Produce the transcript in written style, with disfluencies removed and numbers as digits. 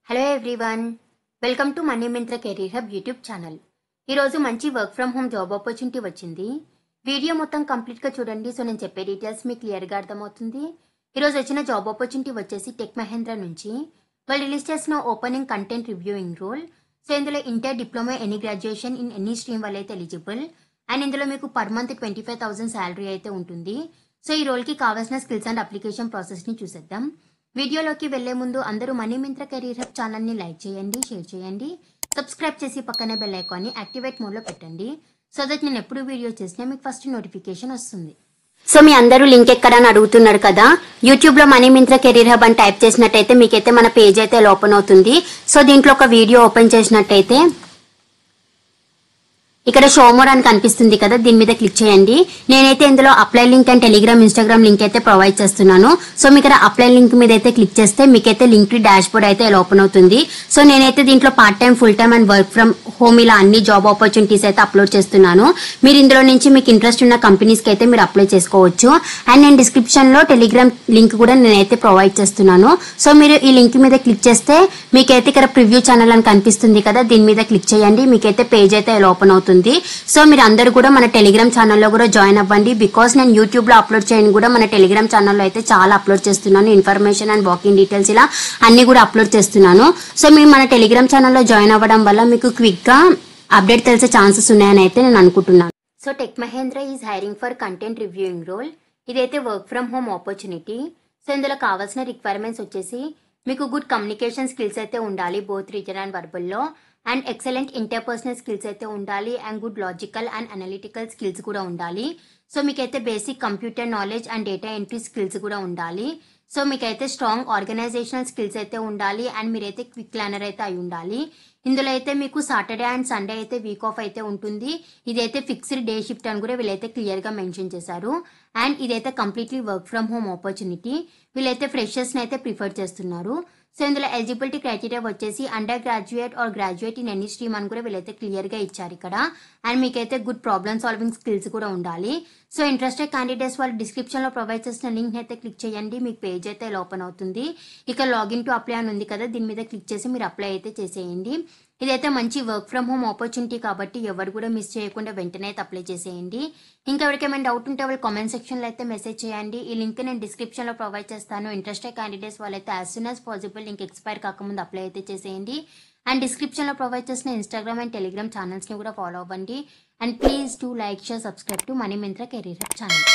Hello everyone, welcome to money Myntra career hub YouTube channel. ఈరోజు మంచి work from home job opportunity వచ్చింది. Video మొత్తం కంప్లీట్గా చూడండి. సో నేను చెప్పే డీటెయిల్స్ మీకు క్లియర్గా అర్థమవుతుంది. ఈరోజు వచ్చిన జాబ్ ఆపర్చునిటీ వచ్చేసి టెక్ మహేంద్ర నుంచి వాళ్ళు రిలీజ్ చేసిన opening content reviewing role. So ఇందులో inter, diploma, any graduation in any stream వాళ్ళు అయితే ఎలిజిబుల్. అండ్ ఇందులో మీకు పర్ మంత్ 25,000 శాలరీ అయితే ఉంటుంది. సో ఈ రోల్కి కావాల్సిన స్కిల్స్ అండ్ అప్లికేషన్ ప్రాసెస్ని చూసేద్దాం. వీడియోలోకి వెళ్లే ముందు అందరూ మనీ మింత్రా కెరీర్ హబ్ ఛానల్ని లైక్ చేయండి, షేర్ చేయండి, సబ్స్క్రైబ్ చేసి పక్కనే బెల్ ఐకాన్ని యాక్టివేట్ మోడ్లో పెట్టండి. సో దట్ నేను ఎప్పుడు వీడియో చేసినా మీకు ఫస్ట్ నోటిఫికేషన్ వస్తుంది. సో మీ అందరూ లింక్ ఎక్కడని అడుగుతున్నారు కదా, యూట్యూబ్ లో మనీ మింత్రా కెరీర్ హబ్ అని టైప్ చేసినట్టయితే మీకైతే మన పేజ్ అయితే ఓపెన్ అవుతుంది. సో దీంట్లో ఒక వీడియో ఓపెన్ చేసినట్టయితే ఇక్కడ షో మోర్ అని కనిపిస్తుంది కదా, దీని మీద క్లిక్ చేయండి. నేనైతే ఇందులో apply link and Telegram, Instagram link అయితే ప్రొవైడ్ చేస్తున్నాను. సో మీకు ఇక్కడ అప్లై లింక్ మీద అయితే క్లిక్ చేస్తే మీకైతే లింక్ డాష్ బోర్డ్ అయితే ఓపెన్ అవుతుంది. సో నేనైతే దీంట్లో part time, full time and work from home ఇలా అన్ని జాబ్ ఆపర్చునిటీస్ అయితే అప్లోడ్ చేస్తున్నాను. మీరు ఇందులో నుంచి మీకు ఇంట్రెస్ట్ ఉన్న కంపెనీస్ కి అయితే మీరు అప్లై చేసుకోవచ్చు. అండ్ నేను డిస్క్రిప్షన్ లో టెలిగ్రామ్ లింక్ కూడా నేనైతే ప్రొవైడ్ చేస్తున్నాను. సో మీరు ఈ లింక్ మీద క్లిక్ చేస్తే మీకైతే ఇక్కడ ప్రివ్యూ ఛానల్ అని కనిపిస్తుంది కదా, దీని మీద క్లిక్ చేయండి. మీకైతే పేజ్ అయితే ఓపెన్ అవుతుంది. సో మీరు అందరూ కూడా మన టెలిగ్రామ్ ఛానల్లో కూడా జాయిన్ అవ్వండి. బికాస్ నేను యూట్యూబ్ లో అప్లోడ్ చేయని కూడా మన టెలిగ్రామ్ ఛానల్లో అయితే చాలా అప్లోడ్ చేస్తున్నాను. ఇన్ఫర్మేషన్ అండ్ వాకింగ్ డీటెయిల్స్ ఇలా అన్ని కూడా అప్లోడ్ చేస్తున్నాను. సో మీరు మన టెలిగ్రామ్ ఛానల్లో జాయిన్ అవ్వడం వల్ల మీకు క్విక్ గా అప్డేట్ తెలిసే ఛాన్సెస్ ఉన్నాయని అయితే నేను అనుకుంటున్నాను. So tech Mahindra is hiring for content reviewing role. ఇదైతే work from home opportunity. So ఇందులో కావాల్సిన రిక్వైర్మెంట్స్ వచ్చేసి మీకు గుడ్ కమ్యూనికేషన్ స్కిల్స్ అయితే ఉండాలి, బోత్ రిటన్ అండ్ వర్బల్ లో. అండ్ ఎక్సలెంట్ ఇంటర్పర్సనల్ స్కిల్స్ అయితే ఉండాలి. And good logical and analytical skills కూడా ఉండాలి. సో మీకైతే basic computer knowledge and data entry skills కూడా ఉండాలి. సో మీకైతే స్ట్రాంగ్ ఆర్గనైజేషనల్ స్కిల్స్ అయితే ఉండాలి. అండ్ మీరైతే క్విక్ లర్నర్ అయితే అయి ఉండాలి. ఇందులో అయితే మీకు సాటర్డే అండ్ సండే అయితే వీక్ ఆఫ్ అయితే ఉంటుంది. ఇదైతే ఫిక్స్డ్ డే షిఫ్ట్ అని కూడా వీళ్ళైతే క్లియర్గా మెన్షన్ చేశారు. అండ్ ఇదైతే completely work from home opportunity. వీళ్ళైతే ఫ్రెషర్స్ని అయితే ప్రిఫర్ చేస్తున్నారు. సో ఇందులో ఎలిజిబిలిటీ క్రైటీరియా వచ్చేసి under graduate or graduate in any stream అని కూడా వీళ్ళైతే క్లియర్గా ఇచ్చారు ఇక్కడ. అండ్ మీకైతే గుడ్ ప్రాబ్లమ్ సాల్వింగ్ స్కిల్స్ కూడా ఉండాలి. సో ఇంట్రెస్టెడ్ క్యాండిడేట్స్ వాళ్ళు డిస్క్రిప్షన్లో ప్రొవైడ్ చేసిన లింక్ అయితే క్లిక్ చేయండి. మీకు పేజ్ అయితే ఓపెన్ అవుతుంది. ఇక లాగిన్ టు అప్లై అని ఉంది కదా, దీని మీద క్లిక్ చేసి మీరు అప్లై అయితే చేసేయండి. ఇదైతే మంచి వర్క్ ఫ్రమ్ హోమ్ ఆపర్చునిటీ కాబట్టి ఎవరు కూడా మిస్ చేయకుండా వెంటనే అయితే అప్లై చేసేయండి. ఇంకా ఎవరికైనా డౌట్ ఉంటే వాళ్ళు కామెంట్ సెక్షన్లో అయితే మెసేజ్ చేయండి. ఈ లింక్ నేను డిస్క్రిప్షన్లో ప్రొవైడ్ చేస్తాను. ఇంట్రెస్టెడ్ క్యాండిడేట్స్ వాళ్ళైతే as soon as possible link expire కాకముందు అప్లై అయితే చేసేయండి. అండ్ డిస్క్రిప్షన్లో ప్రొవైడ్ చేసిన ఇన్స్టాగ్రామ్ అండ్ టెలిగ్రామ్ ఛానల్స్ని కూడా ఫాలో అవ్వండి. And please do like, share, subscribe to money Myntra career hub channel.